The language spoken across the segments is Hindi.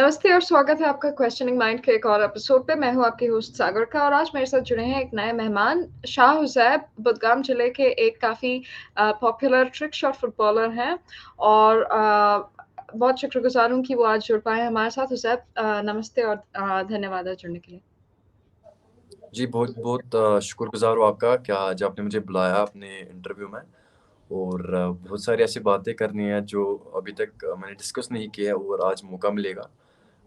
नमस्ते और स्वागत है आपका क्वेश्चनिंग माइंड के एक और एपिसोड पे। मैं हूँ आपकी होस्ट सागरिका और आज मेरे साथ जुड़े हैं एक नए मेहमान शाह हुजैब, बुदगाम जिले के एक काफ़ी पॉपुलर ट्रिक शॉट फुटबॉलर हैं और बहुत शुक्रगुजार हूँ कि वो आज जुड़ पाए हैं हमारे साथ। हुजैब, नमस्ते और धन्यवाद आज जुड़ने के लिए। जी, बहुत-बहुत शुक्रगुज़ार हूँ आपका कि आज आपने मुझे बुलाया अपने इंटरव्यू में और बहुत सारी ऐसी बातें करनी है जो अभी तक मैंने डिस्कस नहीं किया है और आज मौका मिलेगा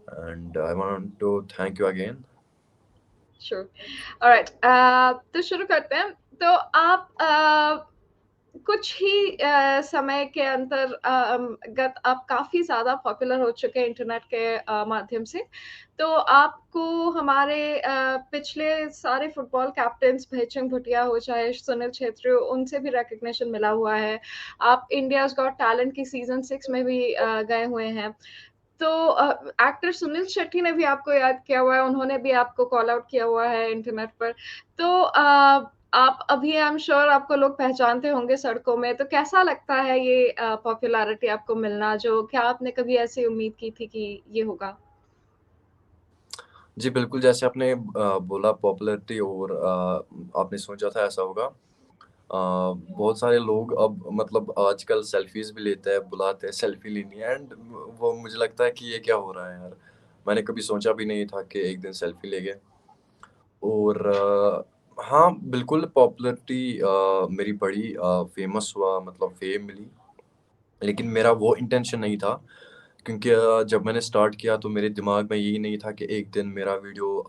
and I want to thank you again. Sure. Alright, तो शुरू करते हैं। तो आप कुछ ही समय के गत आप काफ़ी ज़्यादा पॉपुलर हो चुके हैं इंटरनेट के माध्यम से। तो आपको हमारे पिछले सारे फुटबॉल कैप्टन्स भैचुंग भूटिया हो, चाहे सुनील छेत्री हो, उनसे भी रिकॉग्निशन मिला हुआ है। आप इंडियाज़ गॉट टैलेंट की सीज़न 6 में भी गए हुए हैं। तो एक्टर सुनील शेट्टी ने भी आपको याद किया हुआ है, उन्होंने भी आपको कॉल आउट किया हुआ है इंटरनेट पर। तो आप अभी आई एम श्योर आपको लोग पहचानते होंगे सड़कों में, तो कैसा लगता है ये पॉपुलैरिटी आपको मिलना, जो क्या आपने कभी ऐसी उम्मीद की थी कि ये होगा? जी, बिल्कुल जैसे आपने बोला पॉपुलैरिटी और आपने सोचा था ऐसा होगा। बहुत सारे लोग अब मतलब आजकल सेल्फीज़ भी लेते हैं, बुलाते हैं सेल्फी लेनी है एंड वो मुझे लगता है कि ये क्या हो रहा है यार? मैंने कभी सोचा भी नहीं था कि एक दिन सेल्फी लेंगे। और हाँ, बिल्कुल पॉपुलैरिटी मेरी बढ़ी, फ़ेमस हुआ मतलब फ़ेम मिली। लेकिन मेरा वो इंटेंशन नहीं था क्योंकि जब मैंने स्टार्ट किया तो मेरे दिमाग में यही नहीं था कि एक दिन मेरा video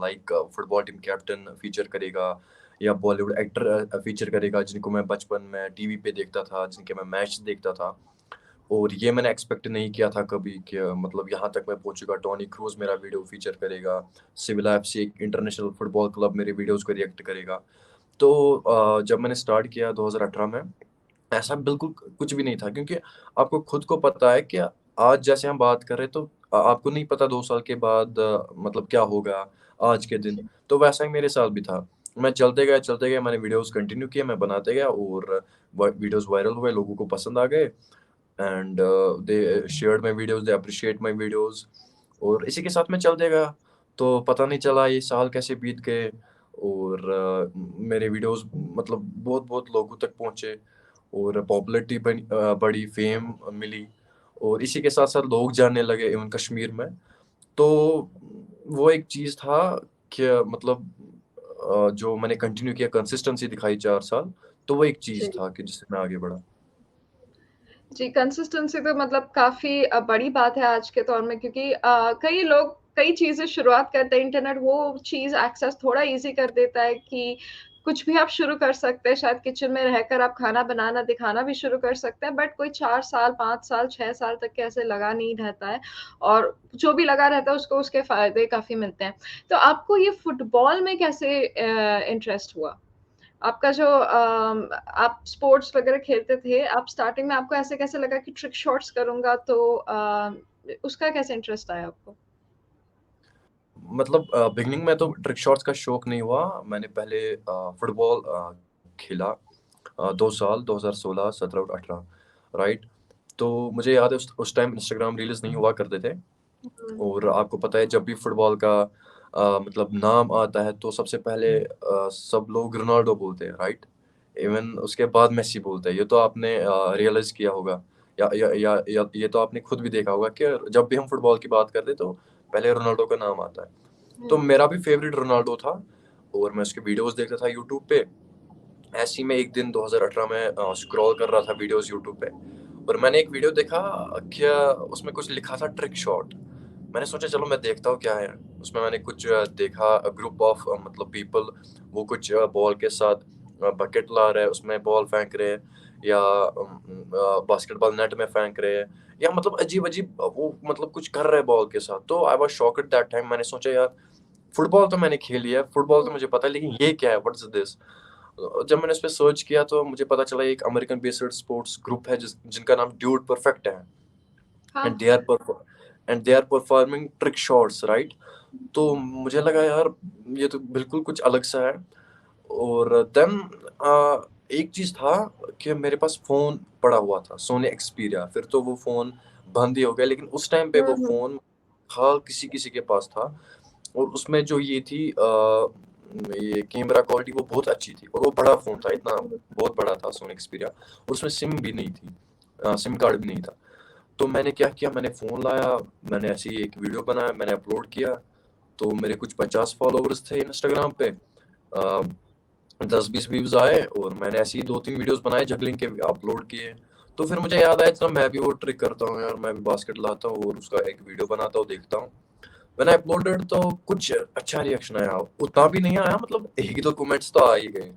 like football team captain feature करेगा या बॉलीवुड एक्टर फ़ीचर करेगा जिनको मैं बचपन में टीवी पे देखता था, जिनके मैं मैच देखता था। और ये मैंने एक्सपेक्ट नहीं किया था कभी कि मतलब यहाँ तक मैं पहुँचूँगा, टोनी क्रूज़ मेरा वीडियो फ़ीचर करेगा, सिविला एफसी एक इंटरनेशनल फुटबॉल क्लब मेरे वीडियोज़ को रिएक्ट करेगा। तो जब मैंने स्टार्ट किया 2018 में, ऐसा बिल्कुल कुछ भी नहीं था क्योंकि आपको खुद को पता है कि आज जैसे हम बात कर रहे हैं तो आपको नहीं पता 2 साल के बाद मतलब क्या होगा आज के दिन। जी। तो वैसा ही मेरे साथ भी था। मैं चलते गए, मैंने वीडियोज़ कंटिन्यू किए, मैं बनाते गया और व वीडियोज़ वायरल हुए, लोगों को पसंद आ गए। And they shared my videos, they appreciate my videos और इसी के साथ मैं चलते गया। तो पता नहीं चला ये साल कैसे बीत गए और मेरे वीडियोज़ मतलब बहुत-बहुत लोगों तक पहुँचे और पॉपुलैरिटी बढ़ी, फ़ेम मिली और इसी के साथ-साथ लोग जानने लगे इवन कश्मीर में। तो वो एक चीज़ था कि मतलब जो मैंने कंटिन्यू किया, कंसिस्टेंसी दिखाई 4 साल, तो वो एक चीज़ जी। था कि जिससे मैं आगे बढ़ा। जी, कंसिस्टेंसी तो मतलब काफ़ी बड़ी बात है आज के दौर में, क्योंकि कई लोग कई चीज़ें शुरुआत करते हैं, इंटरनेट वो चीज़ एक्सेस थोड़ा ईज़ी कर देता है कि कुछ भी आप शुरू कर सकते हैं, शायद किचन में रहकर आप खाना बनाना दिखाना भी शुरू कर सकते हैं, बट कोई 4 साल, 5 साल, 6 साल तक के ऐसे लगा नहीं रहता है और जो भी लगा रहता है उसको उसके फ़ायदे काफ़ी मिलते हैं। तो आपको ये फुटबॉल में कैसे इंटरेस्ट हुआ? आपका जो आप स्पोर्ट्स वगैरह खेलते थे, आप स्टार्टिंग में आपको ऐसे कैसे लगा कि ट्रिक शॉट्स करूँगा, तो उसका कैसे इंटरेस्ट आया आपको? मतलब बिगिनिंग में तो ट्रिक शॉट्स का शौक नहीं हुआ। मैंने पहले फुटबॉल खेला 2 साल 2016, 17 और 18 राइट? तो मुझे याद है उस टाइम इंस्टाग्राम रील्स नहीं हुआ करते थे हुँ। और आपको पता है जब भी फुटबॉल का मतलब नाम आता है तो सबसे पहले सब लोग रोनाल्डो बोलते हैं राइट? इवन उसके बाद मेसी बोलते हैं। ये तो आपने रियलाइज़ किया होगा या ये तो आपने खुद भी देखा होगा कि जब भी हम फुटबॉल की बात करते हैं तो पहले रोनाल्डो का नाम आता है। तो हुँ। मेरा भी फ़ेवरेट रोनाल्डो था और मैं उसके वीडियोज़ देखता था यूट्यूब पे। ऐसे ही मैं एक दिन 2018 में स्क्रॉल कर रहा था वीडियोज़ यूट्यूब पे और मैंने एक वीडियो देखा क्या उसमें कुछ लिखा था ट्रिक शॉट। मैंने सोचा चलो मैं देखता हूँ क्या है। उसमें मैंने कुछ देखा ग्रुप ऑफ मतलब पीपल वो कुछ बॉल के साथ बकेट ला रहे हैं, उसमें बॉल फेंक रहे हैं या बास्केटबॉल नेट में फेंक रहे हैं या मतलब अजीब-अजीब वो मतलब कुछ कर रहे हैं बॉल के साथ। तो I was shocked at that time मैंने सोचा यार फुटबॉल तो मैंने खेली है, फुटबॉल तो मुझे पता है लेकिन ये क्या है? What is this? जब मैंने उसपे सर्च किया तो मुझे पता चला ये एक अमेरिकन बेस्ड स्पोर्ट्स ग्रुप है जिनका नाम ड्यूड परफेक्ट है हाँ। And they are performing trick shots right? तो मुझे लगा यार ये तो बिल्कुल कुछ अलग सा है और देन एक चीज़ था कि मेरे पास फ़ोन पड़ा हुआ था, सोनी एक्सपीरिया, फिर तो वो फ़ोन बंद ही हो गया लेकिन उस टाइम पे हुँ, वो हुँ। फ़ोन हर किसी-किसी के पास था और उसमें जो ये थी ये कैमरा क्वालिटी वो बहुत अच्छी थी और वो बड़ा फ़ोन था, इतना बहुत बड़ा था सोनी एक्सपीरिया और उसमें सिम भी नहीं थी, सिम कार्ड भी नहीं था। तो मैंने क्या किया, मैंने फ़ोन लाया, मैंने ऐसे ही एक वीडियो बनाया, मैंने अपलोड किया, तो मेरे कुछ 50 फॉलोवर्स थे इंस्टाग्राम पे, 10-20 व्यूज़ आए और मैंने ऐसे ही 2-3 वीडियोज़ बनाए जगलिंग के, अपलोड किए। तो फिर मुझे याद आया चलो मैं भी वो ट्रिक करता हूँ यार, मैं भी बास्केट लाता हूँ और उसका एक वीडियो बनाता हूँ, देखता हूँ। मैंने अपलोडेड तो कुछ अच्छा रिएक्शन आया, उतना भी नहीं आया, मतलब 1-2 कमेंट्स तो आ ही गए,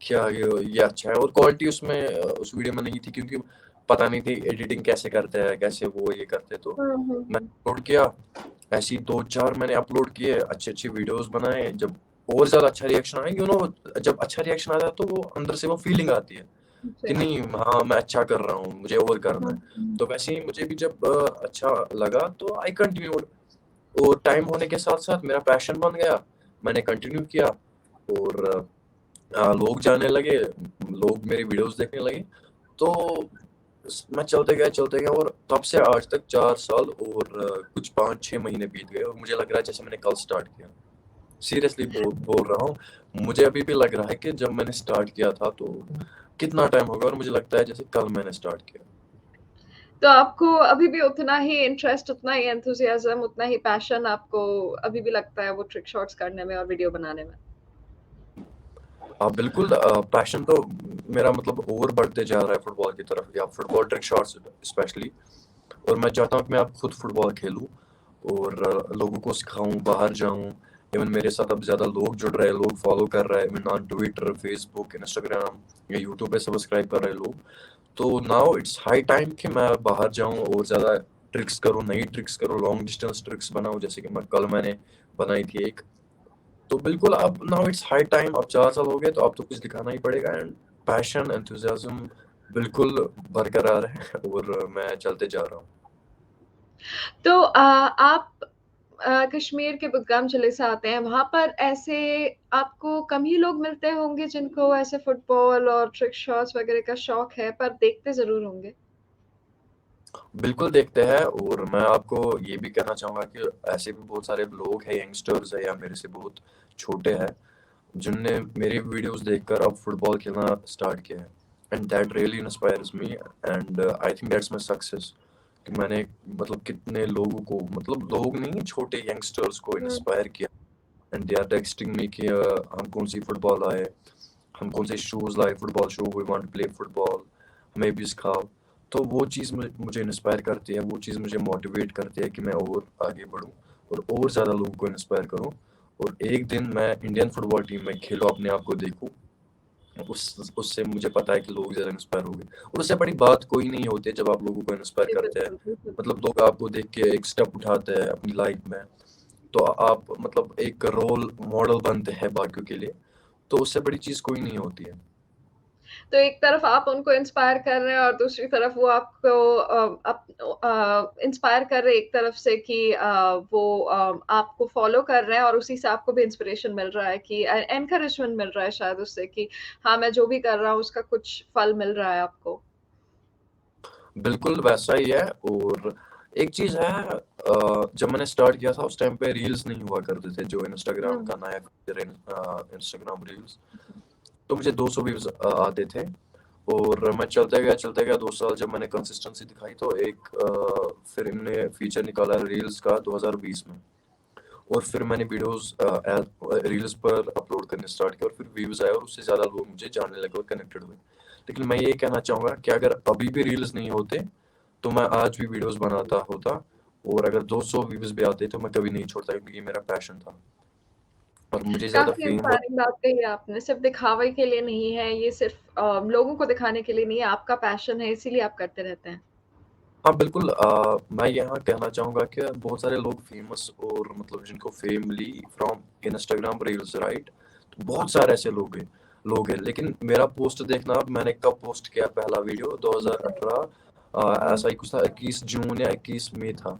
क्या ये अच्छा है, और क्वालिटी उसमें उस वीडियो में नहीं थी क्योंकि पता नहीं थी एडिटिंग कैसे करते हैं, कैसे वो ये करते हैं। तो मैं अपलोड किया, ऐसे ही 2-4 मैंने अपलोड किए, अच्छे-अच्छे वीडियोज़ बनाए, जब और ज़्यादा अच्छा रिएक्शन आया, जब अच्छा रिएक्शन आता है तो वो अंदर से वो फीलिंग आती है कि जी। नहीं हाँ, मैं अच्छा कर रहा हूँ, मुझे और करना है। तो वैसे ही मुझे भी जब अच्छा लगा तो आई कंटिन्यूड और टाइम होने के साथ-साथ मेरा पैशन बन गया, मैंने कंटिन्यू किया और लोग जानने लगे, लोग मेरी वीडियोज़ देखने लगे, तो मैं चलते गया और तब से आज तक 4 साल और कुछ 5-6 महीने बीत गए और मुझे लग रहा है जैसे मैंने कल स्टार्ट किया। सीरियसली बोल रहा हूँ, मुझे अभी भी लग रहा है कि जब मैंने स्टार्ट किया था तो कितना टाइम होगा और मुझे लगता है जैसे कल मैंने स्टार्ट किया। तो आपको अभी भी उतना ही इंटरेस्ट, उतना ही एंथुसियाज़्म, उतना ही पैशन आपको अभी भी लगता है वो ट्रिक शॉट्स करने में और वीडियो बनाने में? हाँ, बिल्कुल पैशन तो मेरा मतलब और बढ़ते जा रहा है फुटबॉल की तरफ या फुटबॉल ट्रिक शॉट्स स्पेशली, और मैं चाहता हूँ कि मैं अब खुद फुटबॉल खेलूँ और लोगों को सिखाऊँ, बाहर जाऊँ। इवन मेरे साथ अब ज़्यादा लोग जुड़ रहे हैं, लोग फॉलो कर रहे हैं, even on Twitter, Facebook, Instagram या यूट्यूब पे सब्सक्राइब कर रहे हैं लोग। तो नाउ इट्स हाई टाइम कि मैं बाहर जाऊँ और ज़्यादा ट्रिक्स करूँ, नई ट्रिक्स करूँ, लॉन्ग डिस्टेंस ट्रिक्स बनाऊँ, जैसे कि मैंने बनाई थी एक। तो बिल्कुल अब नाउ इट्स हाई टाइम, अब 4 साल हो गए तो अब तो कुछ दिखाना ही पड़ेगा एंड पैशन, एंथुसियाज़्म बिल्कुल बरकरार है और मैं चलते जा रहा हूँ। तो आप कश्मीर के बुडगाम ज़िले से आते हैं, वहाँ पर ऐसे आपको कम ही लोग मिलते होंगे जिनको ऐसे फुटबॉल और ट्रिक शॉट्स वगैरह का शौक है, पर देखते ज़रूर होंगे? बिल्कुल देखते हैं और मैं आपको ये भी कहना चाहूँगा कि ऐसे भी बहुत सारे लोग हैं, यंगस्टर्स हैं या मेरे से बहुत छोटे हैं, जिनने मेरी वीडियोज़ देखकर अब फुटबॉल खेलना स्टार्ट किया है and that really inspires me and I think that's my success कि मैंने मतलब कितने लोगों को, मतलब लोग नहीं, छोटे यंगस्टर्स को हुँ। इंस्पायर किया एंड दे आर टेक्स्टिंग मी कि हम कौन सी फुटबॉल लाए, हम कौन से शूज़ लाए, football shoe, we want to play football, हमें भी सिखाओ। तो वो चीज़ मुझे इंस्पायर करती है, वो चीज़ मुझे मोटिवेट करती है कि मैं और आगे बढ़ूँ और ज़्यादा लोगों को इंस्पायर करूँ और एक दिन मैं इंडियन फुटबॉल टीम में खेलूँ, अपने आप को देखूँ। उससे मुझे पता है कि लोग ज़्यादा इंस्पायर होंगे और उससे बड़ी बात कोई नहीं होती है जब आप लोगों को इंस्पायर जी, करते हैं। बिल्कुल, बिल्कुल। मतलब लोग आपको देख के एक स्टेप उठाते हैं अपनी लाइफ में, तो आप मतलब एक रोल मॉडल बनते हैं बाकियों के लिए, तो उससे बड़ी चीज़ कोई नहीं होती है। तो एक तरफ आप उनको इंस्पायर कर रहे हैं और दूसरी तरफ वो आपको इंस्पायर कर रहे हैं एक तरफ से कि वो आपको फॉलो कर रहे हैं और उसी से आपको भी इंस्पिरेशन मिल रहा है कि एनकरेजमेंट मिल रहा है शायद उससे कि हाँ, मैं जो भी कर रहा हूँ उसका कुछ फल मिल रहा है आपको। बिल्कुल वैसा ही है और एक चीज़ है, जब मैंने स्टार्ट किया था उस टाइम पे रील्स नहीं हुआ करते थे, जो इंस्टाग्राम हुँ। का नया फीचर है, इंस्टाग्राम रील्स। तो मुझे 200 व्यूज़ आते थे और मैं चलते गया 2 साल जब मैंने कंसिस्टेंसी दिखाई तो फिर इनने फीचर निकाला रील्स का 2020 में और फिर मैंने वीडियोज़ रील्स पर अपलोड करने स्टार्ट किया और फिर व्यूज़ आए और उससे ज़्यादा लोग मुझे जानने लगे और कनेक्टेड हुए। लेकिन मैं ये कहना चाहूँगा कि अगर अभी भी रील्स नहीं होते, तो मैं आज भी वीडियोज़ बनाता होता और अगर 200 व्यूज़ भी आते तो मैं कभी नहीं छोड़ता क्योंकि ये मेरा पैशन था और मुझे ज़्यादा काफ़ी फेम और इंस्पायरिंग बात कही आपने, सिर्फ़ दिखावे के लिए नहीं है, ये सिर्फ़ लोगों को दिखाने के लिए नहीं है, आपका पैशन है इसीलिए आप करते रहते हैं। हाँ, बिल्कुल मैं यहाँ कहना चाहूँगा कि बहुत सारे लोग फ़ेमस और मतलब जिनको फ़ेम मिली फ्रॉम इंस्टाग्राम रील्स, राइट? तो बहुत सारे ऐसे लोग हैं, लेकिन मेरा पोस्ट देखना, अब मैंने कब पोस्ट किया पहला वीडियो, 2018 ऐसा ही कुछ था, 21 जून या 21 मई था।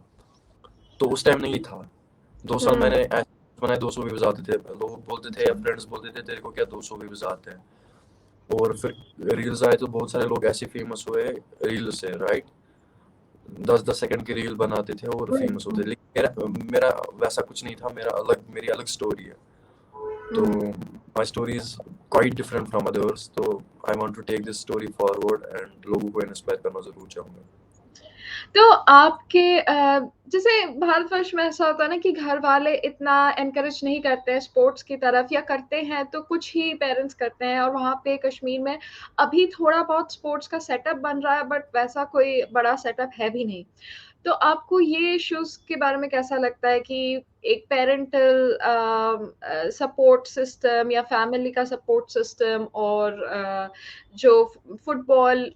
तो उस टाइम नहीं था। 2 साल हुँ। मैंने ऐसे बनाए, 200 व्यूज़ आते थे। लोग बोलते थे या फ्रेंड्स बोलते थे तेरे को क्या 200 व्यूज़ आते हैं? और फिर रील्स आए तो बहुत सारे लोग ऐसे फ़ेमस हुए रील से, राइट? 10-10 सेकंड की रील बनाते थे और हुँ, फेमस हुँ। होते थे। मेरा मेरा वैसा कुछ नहीं था, मेरी अलग स्टोरी है। तो my story is quite different from others, तो I want to take this story forward and लोगों को इंस्पायर करना ज़रूर चाहूँगा। तो आपके जैसे भारतवर्ष में ऐसा होता है ना कि घर वाले इतना एनकरेज नहीं करते हैं स्पोर्ट्स की तरफ, या करते हैं तो कुछ ही पेरेंट्स करते हैं, और वहाँ पे कश्मीर में अभी थोड़ा बहुत स्पोर्ट्स का सेटअप बन रहा है, बट वैसा कोई बड़ा सेटअप है भी नहीं। तो आपको ये इश्यूज के बारे में कैसा लगता है कि एक पेरेंटल सपोर्ट सिस्टम या फैमिली का सपोर्ट सिस्टम, और जो फुटबॉल,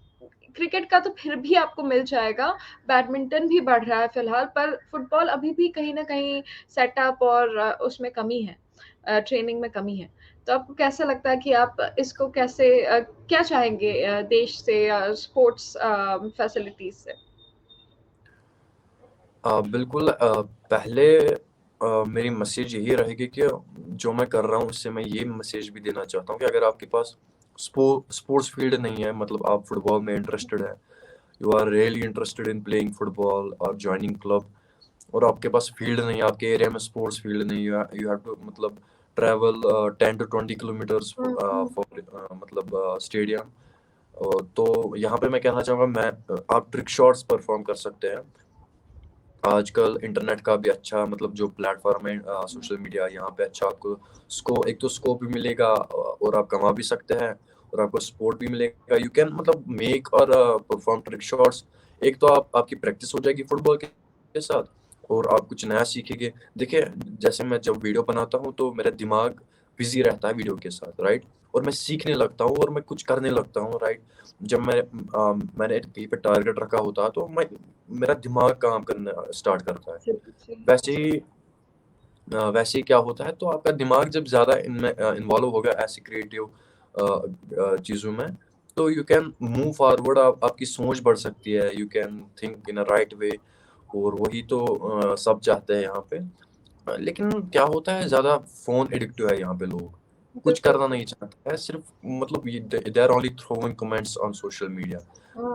क्रिकेट का तो फिर भी आपको मिल जाएगा, बैडमिंटन भी बढ़ रहा है फिलहाल, पर फुटबॉल अभी भी कहीं ना कहीं सेटअप और उसमें कमी है, ट्रेनिंग में कमी है। तो आपको कैसा लगता है कि आप इसको कैसे क्या चाहेंगे देश से, स्पोर्ट्स फैसिलिटीज से? बिल्कुल, पहले मेरी मैसेज यही रहेगी कि जो मैं कर रहा हूँ उससे मैं ये मैसेज भी देना चाहता हूँ कि अगर आपके पास स्पोर्ट्स फील्ड नहीं है, मतलब आप फुटबॉल में इंटरेस्टेड है, you are really interested in playing football और जॉइनिंग क्लब, और आपके पास फील्ड नहीं है, आपके एरिया में स्पोर्ट्स फील्ड नहीं है, यू हैव टू मतलब travel 10 to 20 kilometres hmm, for मतलब स्टेडियम। तो यहाँ पे मैं कहना चाहूँगा, आप ट्रिक शॉट्स परफॉर्म कर सकते हैं। आजकल इंटरनेट का भी अच्छा मतलब जो प्लेटफॉर्म है, सोशल मीडिया, यहाँ पे अच्छा आपको एक तो स्कोप भी मिलेगा, और आप कमा भी सकते हैं, और आपको सपोर्ट भी मिलेगा। यू कैन मतलब मेक और परफॉर्म ट्रिक शॉट्स। एक तो आपकी प्रैक्टिस हो जाएगी फुटबॉल के साथ, और आप कुछ नया सीखेंगे। देखिए, जैसे मैं जब वीडियो बनाता हूँ तो मेरा दिमाग बिजी रहता है वीडियो के साथ, राइट, और मैं सीखने लगता हूँ और मैं कुछ करने लगता हूँ, राइट। जब मैंने कहीं पे टारगेट रखा होता है तो मेरा दिमाग काम करना स्टार्ट करता है। जी, जी, वैसे जी। ही वैसे ही क्या होता है, तो आपका दिमाग जब ज़्यादा इनमें इन्वॉल्व होगा ऐसी क्रिएटिव चीज़ों में, तो यू कैन मूव फॉरवर्ड, आपकी सोच बढ़ सकती है, you can think in a right way. और वही तो सब चाहते हैं यहाँ पे। लेकिन क्या होता है, ज़्यादा फ़ोन एडिक्टिव है यहाँ पे लोग, कुछ बिल्कुल। करना नहीं चाहते हैं, सिर्फ मतलब ये they are only throwing comments on social media,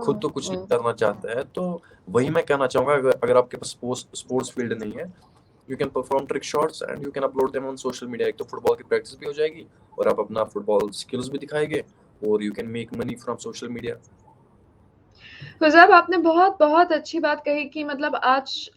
खुद तो कुछ नहीं हम्म। करना चाहते हैं। तो वही मैं कहना चाहूँगा, अगर आपके पास स्पोर्ट्स फील्ड नहीं है, you can perform trick shots and you can upload them on social media. एक तो फुटबॉल की प्रैक्टिस भी हो जाएगी, और आप अपना फुटबॉल स्किल्स भी दिखाएंगे, और you can make money from social media. Huzaib, आपने बहुत बहुत अच्छी बात कही कि मतलब आज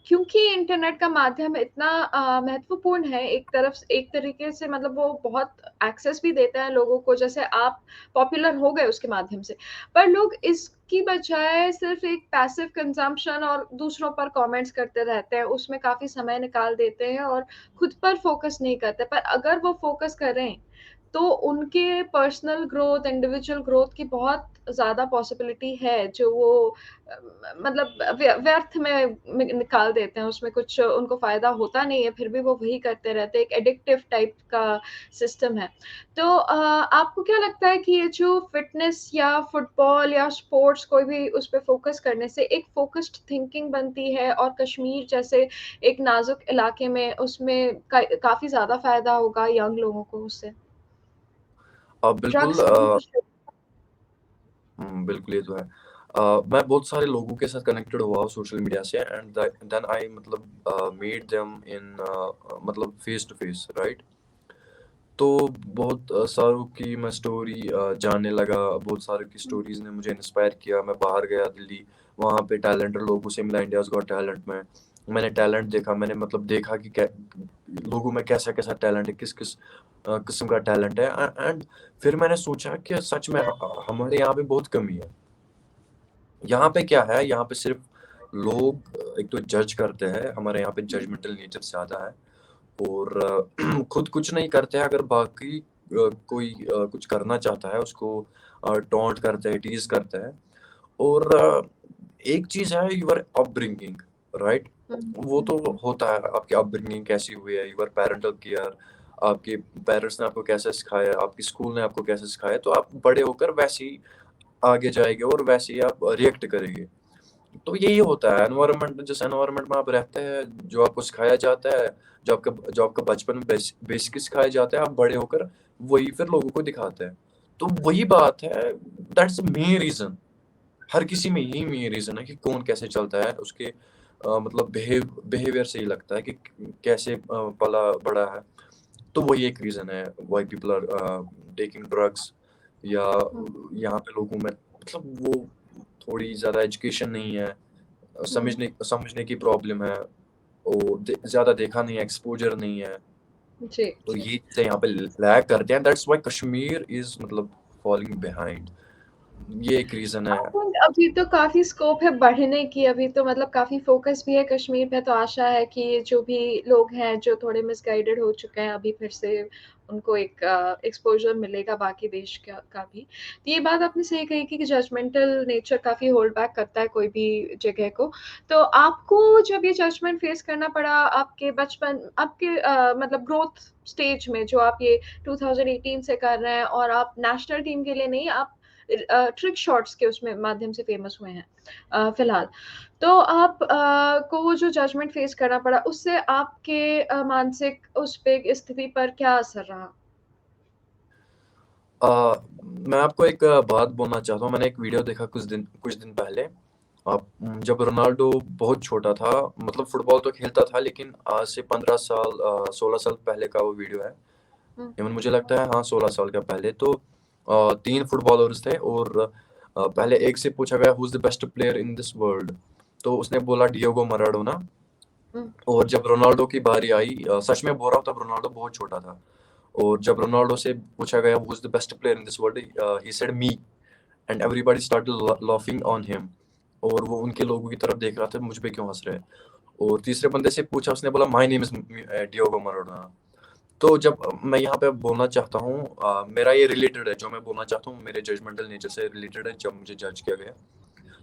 क्योंकि इंटरनेट का माध्यम इतना महत्वपूर्ण है, एक तरफ एक तरीके से मतलब वो बहुत एक्सेस भी देता है लोगों को, जैसे आप पॉपुलर हो गए उसके माध्यम से, पर लोग इसकी बजाय सिर्फ एक पैसिव कंजम्पशन और दूसरों पर कमेंट्स करते रहते हैं, उसमें काफ़ी समय निकाल देते हैं और खुद पर फोकस नहीं करते। पर अगर वो फोकस करें तो उनके पर्सनल ग्रोथ, इंडिविजुअल ग्रोथ की बहुत ज़्यादा पॉसिबिलिटी है, जो वो मतलब व्यर्थ में निकाल देते हैं, उसमें कुछ उनको फ़ायदा होता नहीं है, फिर भी वो वही करते रहते हैं, एक एडिक्टिव टाइप का सिस्टम है। तो आपको क्या लगता है कि ये जो फ़िटनेस या फुटबॉल या स्पोर्ट्स कोई भी उस पे फ़ोकस करने से एक फ़ोकस्ड थिंकिंग बनती है, और कश्मीर जैसे एक नाज़ुक इलाके में उसमें काफ़ी ज़्यादा फ़ायदा होगा यंग लोगों को उससे? बिल्कुल, ड्रग्स की कुछ। बिल्कुल, ये तो है। मैं बहुत सारे लोगों के साथ कनेक्टेड हुआ हूँ सोशल मीडिया से, एंड देन आई मतलब मीट देम इन मतलब फेस टू फेस, राइट। तो बहुत सारों की मैं स्टोरी जानने लगा, बहुत सारों की स्टोरीज ने मुझे इंस्पायर किया। मैं बाहर गया दिल्ली, वहाँ पे टैलेंटेड लोगों से मिला, इंडियाज गॉट टैलेंट में। मैंने टैलेंट देखा, मैंने मतलब देखा कि लोगों में कैसा कैसा टैलेंट है, किस किस किस्म का टैलेंट है, एंड फिर मैंने सोचा कि सच में हमारे यहाँ पे बहुत कमी है। यहाँ पे क्या है, यहाँ पे सिर्फ लोग एक तो जज करते हैं, हमारे यहाँ पे जजमेंटल नेचर ज़्यादा है, और खुद कुछ नहीं करते हैं। अगर बाकी कोई कुछ करना चाहता है उसको टॉन्ट करते हैं, टीज करते हैं। और एक चीज है यूर अपब्रिंगिंग, राइट। वो तो होता है, आपकी अपब्रिंगिंग कैसी हुई है, यूर पेरेंटल केयर, आपके पेरेंट्स ने आपको कैसे सिखाया, आपकी स्कूल ने आपको कैसे सिखाया, तो आप बड़े होकर वैसे ही आगे जाएंगे और वैसे ही आप रिएक्ट करेंगे। तो यही होता है एनवायरनमेंट, जिस एनवायरनमेंट में आप रहते हैं, जो आपको सिखाया जाता है, जो आपका बचपन में बेसिक सिखाया जाता है, आप बड़े होकर वही फिर लोगों को दिखाते हैं। तो वही बात है, दैट्स मेन रीजन। हर किसी में यही मेन रीजन है कि कौन कैसे चलता है, उसके मतलब बिहेवियर से ही लगता है कि कैसे पला बड़ा है। तो वही एक रीज़न है why people are taking drugs, या हुँ, यहाँ पे लोगों में मतलब वो थोड़ी ज़्यादा एजुकेशन नहीं है, हुँ, समझने समझने की प्रॉब्लम है, वो ज़्यादा देखा नहीं है, एक्सपोज़र नहीं है। जी। तो ये चीज़ें यहाँ पे लैग करते हैं, दैट्स व्हाई कश्मीर इज़ मतलब फॉलिंग बिहाइंड। ये एक रीज़न है। आई थिंक अभी तो काफ़ी स्कोप है बढ़ने की, अभी तो मतलब काफ़ी फ़ोकस भी है कश्मीर पे, तो आशा है कि ये जो भी लोग हैं, जो थोड़े मिसगाइडेड हो चुके हैं, अभी फिर से उनको एक एक्सपोज़र मिलेगा बाकी देश का भी। तो ये बात आपने सही कही कि जजमेंटल नेचर काफ़ी होल्ड बैक करता है कोई भी जगह को। तो आपको जब ये जजमेंट फेस करना पड़ा आपके बचपन आपके मतलब ग्रोथ स्टेज में, जो आप ये 2018 से कर रहे हैं और आप नेशनल टीम के लिए नहीं, आप ट्रिक शॉट्स के उसमें माध्यम से फेमस हुए हैं फिलहाल। तो आप को वो जो जजमेंट फेस करना पड़ा, उससे आपके मानसिक उस पे स्थिति पर क्या असर रहा? अ, मैं आपको एक बात बोलना चाहता हूँ। मैंने एक वीडियो देखा कुछ दिन पहले। जब रोनाल्डो बहुत छोटा था, मतलब फुटबॉल तो खेलता था, लेकिन आज से 15 साल 16 साल पहले का वो वीडियो है। हुँ, इवन मुझे लगता है हाँ 16 साल का पहले। तो 3 फुटबॉलर्स थे और पहले एक से पूछा गया who is the best player in this world, तो उसने बोला डिएगो मैराडोना। हुँ, और जब रोनाल्डो की बारी आई, सच में बोल रहा हूँ, तब रोनाल्डो बहुत छोटा था। और जब रोनाल्डो से पूछा गया who is the best player in this world, he said me, and everybody started laughing on him. और वो उनके लोगों की तरफ देख रहा था, मुझ पे क्यों हंस रहे हैं। और तीसरे बंदे से पूछा, उसने बोला my name is Diego Maradona. तो जब मैं यहाँ पे बोलना चाहता हूँ, मेरा ये रिलेटेड है, जो मैं बोलना चाहता हूँ मेरे जजमेंटल नेचर से रिलेटेड है। जब मुझे जज किया गया,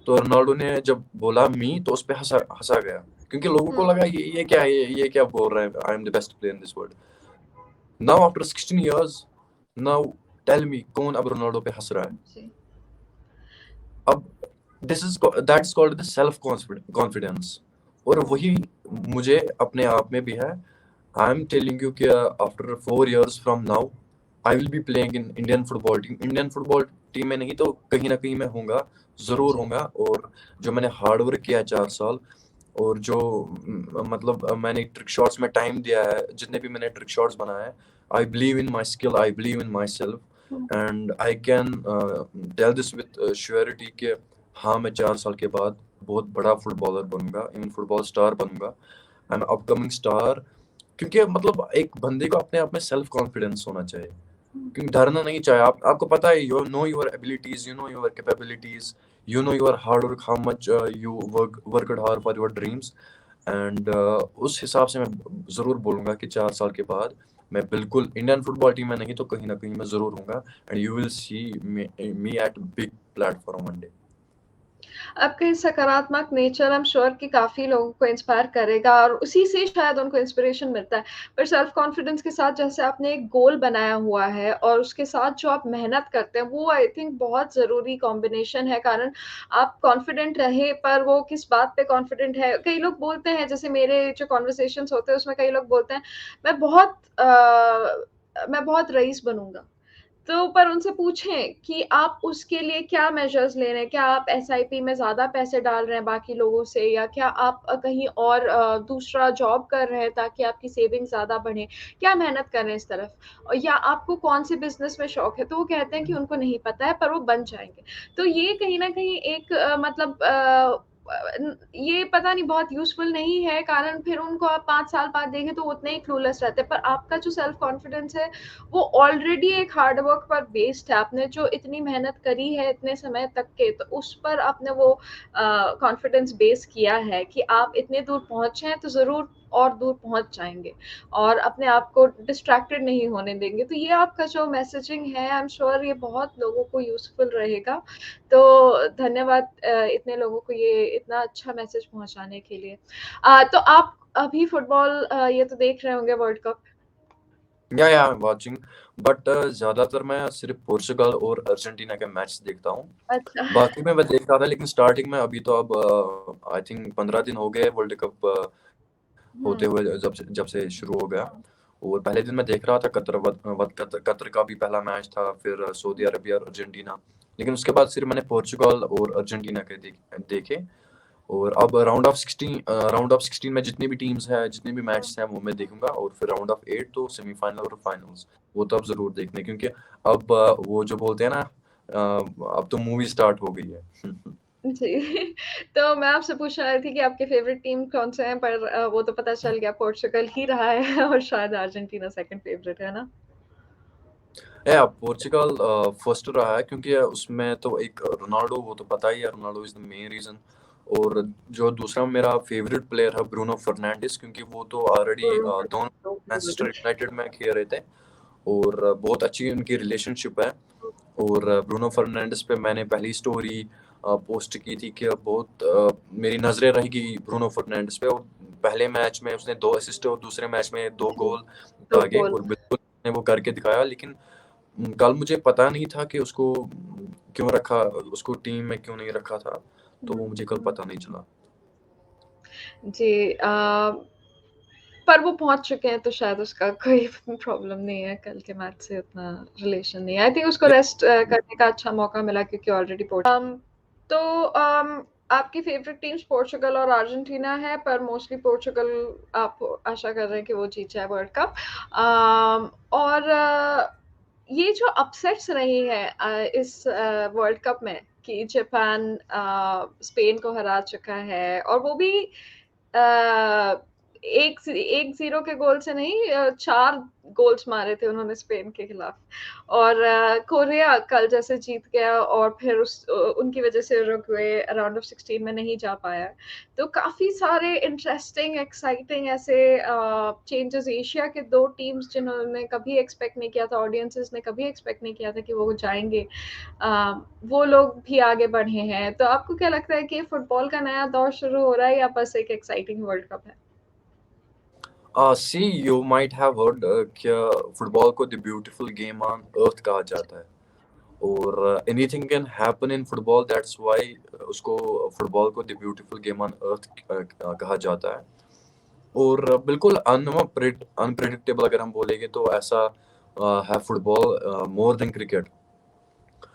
तो रोनाल्डो ने जब बोला मी, तो उस पे हंसा हंसा गया, क्योंकि लोगों को हुँ, लगा ये क्या है, ये क्या बोल रहा है, I am the best player in this world. Now after 16 years, now tell me कौन अब रोनाल्डो पे हंस रहा है। जी। अब this is that's called the self confidence. और हुँ, वही मुझे अपने आप में भी है। आई एम टेलिंग यू कि after 4 years from now I will be playing in Indian football team. Indian football team में नहीं तो कहीं ना कहीं मैं होऊंगा, जरूर जी। होऊंगा। और जो मैंने हार्ड वर्क किया है 4 साल, और जो मतलब मैंने ट्रिक शॉट्स में टाइम दिया है, जितने भी मैंने ट्रिक शॉट्स बनाए हैं, I believe in my skill, I believe in myself, hmm, and I can tell this with surety कि हाँ मैं 4 साल के बाद बहुत बड़ा फुटबॉलर बनूंगा, इवन फुटबॉल स्टार बनूंगा। I am upcoming star. क्योंकि मतलब एक बंदे को अपने आप में सेल्फ कॉन्फिडेंस होना चाहिए, हुँ। क्योंकि डरना नहीं चाहिए। आपको पता है, you know your abilities, you know your capabilities, you know your hard work, how much you worked hard for your dreams. And उस हिसाब से मैं ज़रूर बोलूँगा कि 4 साल के बाद मैं बिल्कुल इंडियन फुटबॉल टीम में नहीं तो कहीं ना कहीं मैं ज़रूर हूँगा, and you will see me at big platform one day. आपका ये सकारात्मक नेचर आई एम श्योर कि काफ़ी लोगों को इंस्पायर करेगा और उसी से शायद उनको इंस्पिरेशन मिलता है। पर सेल्फ कॉन्फिडेंस के साथ जैसे आपने एक गोल बनाया हुआ है और उसके साथ जो आप मेहनत करते हैं, वो आई थिंक बहुत ज़रूरी कॉम्बिनेशन है। कारण आप कॉन्फिडेंट रहे, पर वो किस बात पे कॉन्फिडेंट है। कई लोग बोलते हैं, जैसे मेरे जो कन्वर्सेशंस होते हैं उसमें कई लोग बोलते हैं, मैं बहुत मैं बहुत रईस बनूँगा। तो पर उनसे पूछें कि आप उसके लिए क्या मेजर्स ले रहे हैं? क्या आप एसआईपी में ज़्यादा पैसे डाल रहे हैं बाकी लोगों से, या क्या आप कहीं और दूसरा जॉब कर रहे हैं ताकि आपकी सेविंग ज़्यादा बढ़े? क्या मेहनत कर रहे हैं इस तरफ? या आपको कौन-से बिज़नेस में शौक है? तो वो कहते हैं कि उनको नहीं पता है, पर वो बन जाएँगे। तो ये कहीं न कहीं एक मतलब ये पता नहीं बहुत यूज़फुल नहीं है, कारण फिर उनको आप 5 साल बाद देखें तो वो उतने ही क्लूलेस रहते हैं। पर आपका जो सेल्फ कॉन्फिडेंस है, वो ऑलरेडी एक हार्ड वर्क पर बेस्ड है। आपने जो इतनी मेहनत करी है इतने समय तक के, तो उस पर आपने वो कॉन्फिडेंस बेस किया है कि आप इतने दूर पहुँचे हैं, तो ज़रूर और दूर पहुँच जाएँगे और अपने आप को डिस्ट्रैक्टेड नहीं होने देंगे। तो ये आपका जो मैसेजिंग है, आई एम श्योर ये बहुत लोगों को यूज़फुल रहेगा। तो धन्यवाद इतने लोगों को ये इतना अच्छा मैसेज पहुँचाने के लिए। तो आप अभी फुटबॉल ये तो देख रहे होंगे वर्ल्ड कप? या आई एम वाचिंग, बट ज़्यादातर मैं सिर्फ पोर्चुगल और अर्जेंटीना के मैच देखता हूँ। अच्छा। बाकी में मैं देख रहा था, लेकिन स्टार्टिंग में अभी तो अब आई थिंक 15 दिन हो गए वर्ल्ड कप होते हुँ, हुए, जब से शुरू हो गया। और पहले दिन मैं देख रहा था कतर का भी पहला मैच था, फिर सऊदी अरबिया और अर्जेंटीना। लेकिन उसके बाद सिर्फ मैंने पोर्चुगल और अर्जेंटीना के देखे। और अब राउंड ऑफ 16 में जितनी भी टीम्स हैं, जितने भी मैच हैं, वो मैं देखूंगा। और फिर राउंड ऑफ 8 तो सेमीफाइनल और फाइनल्स, वो तो अब जरूर देखने, क्योंकि अब वो जो बोलते हैं ना, अब तो मूवी स्टार्ट हो गई है। जी। तो मैं आपसे पूछ रही थी कि आपके फेवरेट टीम कौन से हैं, पर वो तो पता चल गया पोर्चुगल ही रहा है और शायद अर्जेंटीना सेकंड फेवरेट है ना? या पोर्चुगल फर्स्ट रहा है, क्योंकि उसमें तो एक रोनाल्डो, वो तो पता ही है, Ronaldo is the main reason. और जो दूसरा मेरा फेवरेट प्लेयर है ब्रूनो फर्नांडिस, क्योंकि वो तो ऑलरेडी दोनों मैनचेस्टर यूनाइटेड में खेल रहे थे, और बहुत अच्छी उनकी रिलेशनशिप है। और ब्रूनो फर्नांडिस पे मैंने पहली स्टोरी पोस्ट की थी कि बहुत मेरी नज़रें रहेगी ब्रूनो फर्नांडिस पे। और पहले मैच में उसने 2 असिस्ट और दूसरे मैच में 2 गोल दो दागे, गोल। और बिल्कुल उसने वो करके दिखाया। लेकिन कल मुझे पता नहीं था कि उसको क्यों रखा, उसको टीम में क्यों नहीं रखा था, तो वो मुझे कल पता नहीं चला। जी। पर वो पहुंच चुके हैं तो शायद उसका कोई प्रॉब्लम नहीं है, कल के मैच से उतना रिलेशन नहीं है। आई थिंक उसको रेस्ट करने का अच्छा मौका मिला क्योंकि ऑलरेडी तो आपकी फेवरेट टीम्स पोर्चुगल और अर्जेंटीना है, पर मोस्टली पोर्चुगल आप आशा कर रहे हैं कि वो जीत जाए वर्ल्ड कप। और ये जो अपसेट्स रही है इस वर्ल्ड कप में, कि जापान स्पेन को हरा चुका है, और वो भी एक एक जीरो के गोल से नहीं, 4 गोल्स मारे थे उन्होंने स्पेन के खिलाफ। और कोरिया कल जैसे जीत गया, और फिर उनकी वजह से उरुग्वे राउंड ऑफ 16 में नहीं जा पाया। तो काफी सारे इंटरेस्टिंग एक्साइटिंग ऐसे चेंजेस, एशिया के 2 टीम्स जिन्होंने कभी एक्सपेक्ट नहीं किया था, ऑडियंसेस ने कभी एक्सपेक्ट नहीं किया था कि वो जाएंगे, वो लोग भी आगे बढ़े हैं। तो आपको क्या लगता है कि फुटबॉल का नया दौर शुरू हो रहा है, या बस एक एक्साइटिंग वर्ल्ड कप है? सी यू माइट हैव हर्ड कि फुटबॉल को the beautiful game on earth कहा जाता है, और anything can happen in football, that's why उसको फुटबॉल को the beautiful game on earth कहा जाता है। और बिल्कुल अनप्रेडिक्टेबल अगर हम बोलेंगे तो ऐसा है फुटबॉल मोर देन क्रिकेट।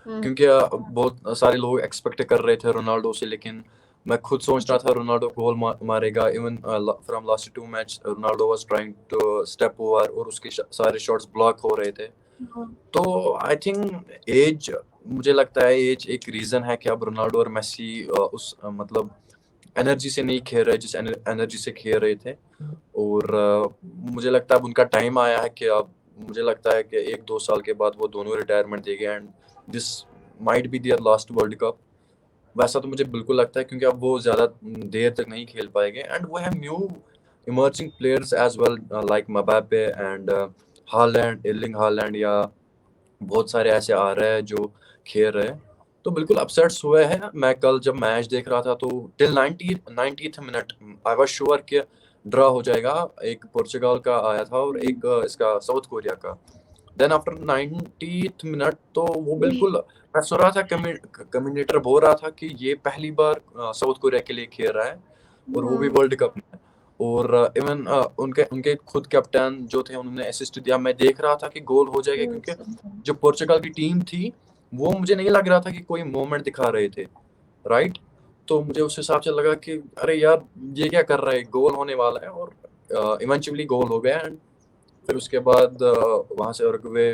हम्म। क्योंकि बहुत सारे लोग एक्सपेक्ट कर रहे थे रोनाल्डो से, लेकिन मैं खुद सोच रहा जी। था रोनाल्डो गोल मारेगा। Even from last 2 match Ronaldo was trying to step over, और उसके सारे शॉट्स ब्लॉक हो रहे थे। हम्म। तो आई थिंक एज, मुझे लगता है एज एक रीजन है कि अब रोनाल्डो और मेसी उस मतलब एनर्जी से नहीं खेल रहे जिस एनर्जी से खेल रहे थे। और मुझे लगता है अब उनका टाइम आया है कि अब मुझे लगता है कि 1-2 साल के बाद वो दोनों रिटायरमेंट देंगे, and this might be their last World Cup. वैसा तो मुझे बिल्कुल लगता है, क्योंकि अब वो ज़्यादा देर तक नहीं खेल पाएंगे। And we have new emerging players as well, like Mbappe and Haaland, Erling Haaland, या बहुत सारे ऐसे आ रहे हैं जो खेल रहे हैं। तो बिल्कुल अपसेट्स हुए हैं। मैं कल जब मैच देख रहा था तो till 90th minute I was sure कि ड्रॉ हो जाएगा। एक पोर्चुगल का आया था और एक इसका साउथ कोरिया का। देन आफ्टर 90th मिनट तो वो बिल्कुल, मैं सुन रहा था, कम्युनिकेटर बोल रहा था कि ये पहली बार साउथ कोरिया के लिए खेल रहा है, और वो भी वर्ल्ड कप में। और इवन उनके उनके खुद कैप्टन जो थे, उन्होंने असिस्ट दिया। मैं देख रहा था कि गोल हो जाएगा, क्योंकि जो पोर्चुगल की टीम थी, वो मुझे नहीं लग रहा था कि कोई मूवमेंट दिखा रहे थे, राइट। तो मुझे उस हिसाब से लगा कि अरे यार, ये क्या कर रहे हैं, गोल होने वाला है। और इवेंचुअली गोल हो गया। एंड फिर उसके बाद वहां से उरुग्वे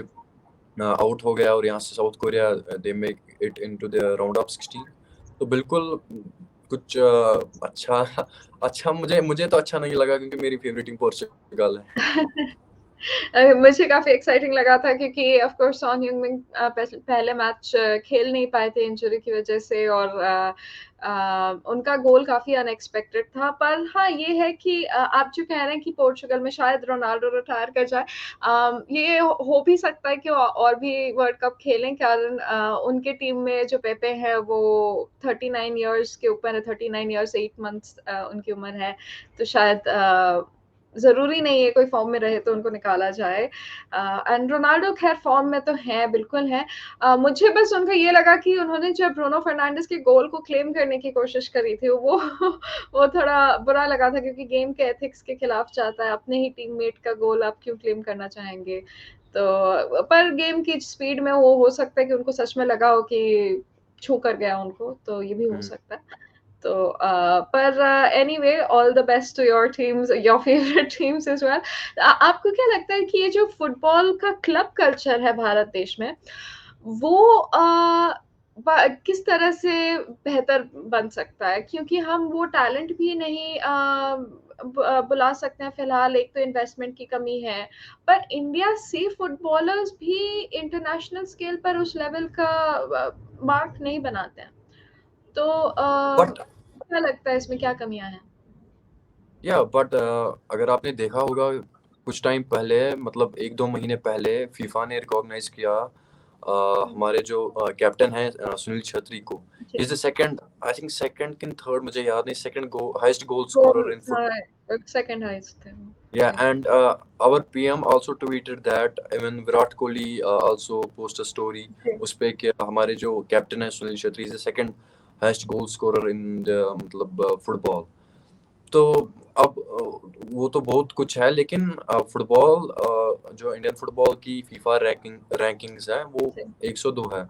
आउट हो गया, और यहाँ से south Korea they make it into the round of 16। तो बिल्कुल कुछ अच्छा अच्छा, मुझे मुझे तो अच्छा नहीं लगा, क्योंकि मेरी फेवरेट टीम पोर्चुगल है। मुझे काफी एक्साइटिंग लगा था क्योंकि ऑफ कोर्स सॉन ह्यूमिंग पहले मैच खेल नहीं पाए थे इंजरी की वजह से, और उनका गोल काफी अनएक्सपेक्टेड था। पर हाँ, ये है कि आप जो कह रहे हैं कि पोर्चुगल में शायद रोनाल्डो रिटायर कर जाए, ये हो भी सकता है कि और भी वर्ल्ड कप खेलें, कारण उनके टीम में जो पेपे है वो 39 ईयर्स के ऊपर है, 39 ईयर्स 8 मंथ्स उनकी उम्र है। तो शायद जरूरी नहीं है कोई फॉर्म में रहे तो उनको निकाला जाए। एंड रोनाल्डो खैर फॉर्म में तो है, बिल्कुल है। मुझे बस उनका ये लगा कि उन्होंने जब ब्रूनो फर्नांडिस के गोल को क्लेम करने की कोशिश करी थी, वो वो थोड़ा बुरा लगा था, क्योंकि गेम के एथिक्स के खिलाफ जाता है। अपने ही टीममेट का गोल आप क्यों क्लेम करना चाहेंगे? तो पर गेम की स्पीड में वो हो सकता है कि उनको सच में लगा हो कि छू कर गया उनको, तो ये भी हो सकता है। तो पर anyway all the best to your teams, your favourite teams as well. आपको क्या लगता है कि ये जो फुटबॉल का क्लब कल्चर है भारत देश में, वो किस तरह से बेहतर बन सकता है? क्योंकि हम वो टैलेंट भी नहीं बुला सकते हैं फिलहाल, एक तो इन्वेस्टमेंट की कमी है, पर इंडिया से फुटबॉलर्स भी इंटरनेशनल स्केल पर उस लेवल का मार्क नहीं बनाते हैं। तो बट क्या लगता है इसमें क्या कमियां हैं? बट अगर आपने देखा होगा कुछ टाइम पहले, मतलब 1-2 महीने पहले फीफा ने रिकॉग्नाइज किया हमारे जो कैप्टन हैं सुनील छेत्री को। जी। He is the second, I think second कि थर्ड, मुझे याद नहीं, second highest goal goal, scorer in football. हाँ, सेकंड हाईएस्ट थे वो। Yeah, ji. and our PM also tweeted that even Virat Kohli also post a story जी। उस पे कि हमारे जो कैप्टन है Sunil Chhetri is the second highest goal scorer इन मतलब फुटबॉल। तो अब वो तो बहुत कुछ है, लेकिन फुटबॉल जो इंडियन फुटबॉल की फीफा रैंकिंग्स है वो जी। 102 है।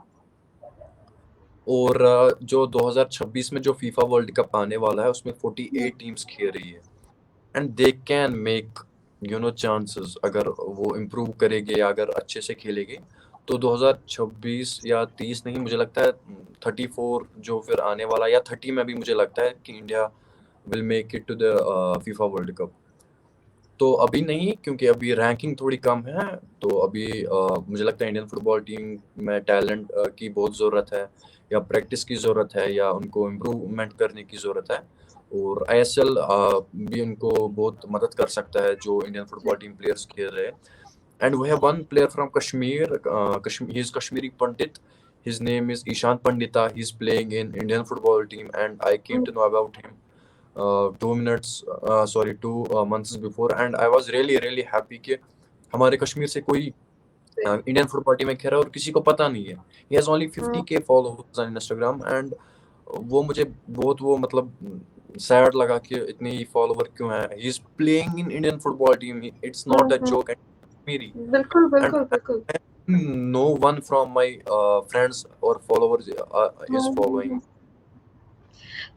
और जो 2026 में जो फीफा वर्ल्ड कप आने वाला है उसमें 48 टीम्स खेल रही है, and they can make chances, अगर वो इम्प्रूव करेंगे या अगर अच्छे से खेलेंगे तो 2026 या 30 नहीं, मुझे लगता है 34 जो फिर आने वाला, या 30 में भी मुझे लगता है कि India will make it to the FIFA World Cup. तो अभी नहीं, क्योंकि अभी रैंकिंग थोड़ी कम है। तो अभी मुझे लगता है इंडियन फुटबॉल टीम में टैलेंट की बहुत ज़रूरत है, या प्रैक्टिस की ज़रूरत है, या उनको इम्प्रूवमेंट करने की ज़रूरत है। और आईएसएल भी उनको बहुत मदद कर सकता है जो इंडियन फुटबॉल टीम प्लेयर्स खेल रहे हैं। And we have one player from Kashmir, he is Kashmiri Pandit, his name is Ishant Pandita. He's playing in Indian football team, and I came to know about him 2 months before, and I was really happy कि हमारे कश्मीर से कोई इंडियन फुटबॉल टीम में खेल रहा है और किसी को पता नहीं है। He has only 50K followers on Instagram, and वो मुझे बहुत वो मतलब सैड लगा कि इतने फॉलोवर क्यों है। He is playing in Indian football team, it's not a joke, and Kashmiri, बिल्कुल, एंड बिल्कुल, बिल्कुल। no one from my friends or followers is following.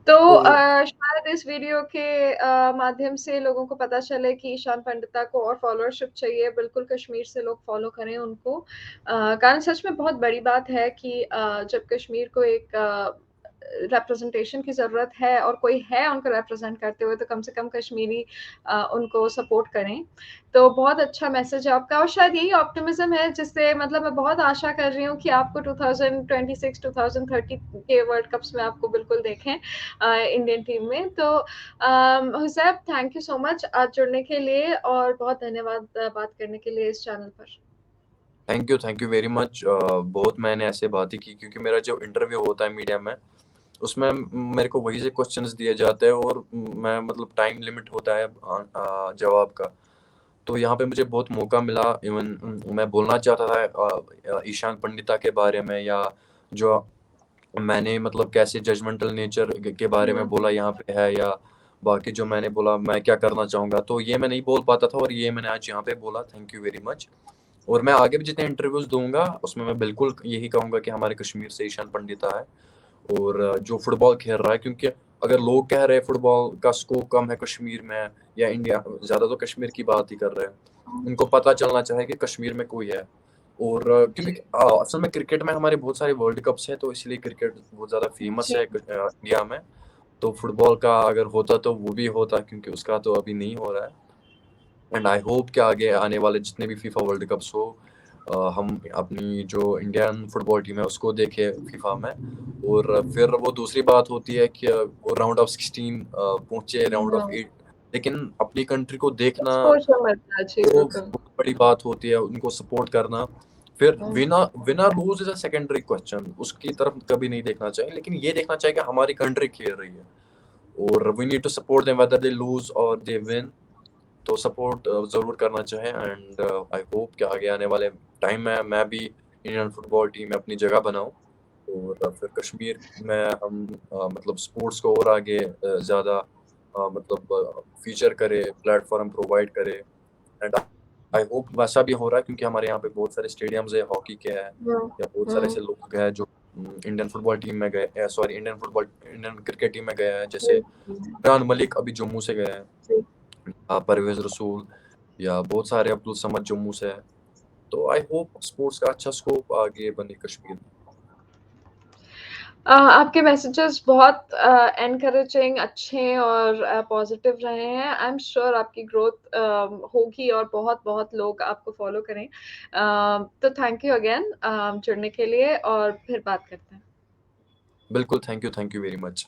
तो तो शायद इस वीडियो के माध्यम से लोगों को पता चले कि ईशान पंडिता को और फॉलोअरशिप चाहिए। बिल्कुल कश्मीर से लोग फॉलो करें उनको, कारण सच में बहुत बड़ी बात है कि जब कश्मीर को एक रिप्रेजेंटेशन की ज़रूरत है और कोई है उनको रिप्रेजेंट करते हुए, तो कम से कम कश्मीरी उनको सपोर्ट करें। तो बहुत अच्छा मैसेज है आपका, और शायद यही ऑप्टिमिज्म है जिससे मतलब मैं बहुत आशा कर रही हूँ कि आपको 2026 2030 के वर्ल्ड कप्स में आपको बिल्कुल देखें इंडियन टीम में। तो हुसैब, थैंक यू सो मच आज जुड़ने के लिए, और बहुत धन्यवाद बात करने के लिए इस चैनल पर। Thank you very much. बहुत मैंने ऐसे बातें की, क्योंकि मेरा जो इंटरव्यू होता है मीडिया में, उसमें मेरे को वही से क्वेश्चंस दिए जाते हैं, और मैं मतलब टाइम लिमिट होता है जवाब का। तो यहाँ पे मुझे बहुत मौका मिला। इवन मैं बोलना चाहता था ईशान पंडिता के बारे में, या जो मैंने मतलब कैसे जजमेंटल नेचर के बारे में बोला यहाँ पे है, या बाकी जो मैंने बोला मैं क्या करना चाहूँगा, तो ये मैं नहीं बोल पाता था, और ये मैंने आज यहाँ पे बोला। Thank you very much. और मैं आगे भी जितने इंटरव्यूज दूंगा उसमें मैं बिल्कुल यही कहूंगा कि हमारे कश्मीर से ईशान पंडिता है, और जो फुटबॉल खेल रहा है, क्योंकि अगर लोग कह रहे हैं फुटबॉल का स्कोप कम है कश्मीर में या इंडिया, ज़्यादा तो कश्मीर की बात ही कर रहे हैं, उनको पता चलना चाहिए कि कश्मीर में कोई है। और क्योंकि जी। असल में क्रिकेट में हमारे बहुत सारे वर्ल्ड कप्स हैं, तो इसलिए क्रिकेट बहुत ज़्यादा फेमस जी। है इंडिया में। तो फुटबॉल का अगर होता तो वो भी होता, क्योंकि उसका तो अभी नहीं हो रहा है। एंड आई होप कि आगे आने वाले जितने भी फीफा वर्ल्ड कप्स हो, हम अपनी जो इंडियन फुटबॉल टीम है उसको देखें फीफा में। और फिर वो दूसरी बात होती है कि वो राउंड ऑफ 16 पहुंचे, राउंड ऑफ 8, लेकिन अपनी कंट्री को देखना एक्सपोजर मिलता है, जी वो बिल्कुल। बहुत बड़ी बात होती है, उनको सपोर्ट करना। फिर winner lose is a secondary question, उसकी तरफ कभी नहीं देखना चाहिए, लेकिन ये देखना चाहिए कि हमारी कंट्री खेल रही है, और we need to support them whether they lose और दे विन। तो सपोर्ट ज़रूर करना चाहें। एंड आई होप कि आगे आने वाले टाइम में मैं भी इंडियन फुटबॉल टीम में अपनी जगह बनाऊं, और फिर कश्मीर में हम मतलब स्पोर्ट्स को और आगे ज़्यादा मतलब फीचर करे, प्लेटफॉर्म प्रोवाइड करे। एंड आई होप वैसा भी हो रहा है, क्योंकि हमारे यहाँ पे बहुत सारे स्टेडियम्स है हॉकी के हैं, या बहुत सारे ऐसे लोग हैं जो इंडियन फुटबॉल टीम में गए, सॉरी इंडियन क्रिकेट टीम में गए हैं, जैसे इमरान मलिक अभी जम्मू से गए हैं, परवेज रसूल या बहुत सारे, अब्दुल समद जम्मू से है। तो आई होप स्पोर्ट्स का अच्छा स्कोप आगे बने कश्मीर में। आपके मैसेजेस बहुत एनकरेजिंग, अच्छे और पॉजिटिव रहे हैं। आई एम श्योर आपकी ग्रोथ होगी और बहुत-बहुत लोग आपको फॉलो करें। तो थैंक यू अगेन जुड़ने के लिए और फिर बात करते हैं। बिल्कुल, थैंक यू वेरी मच।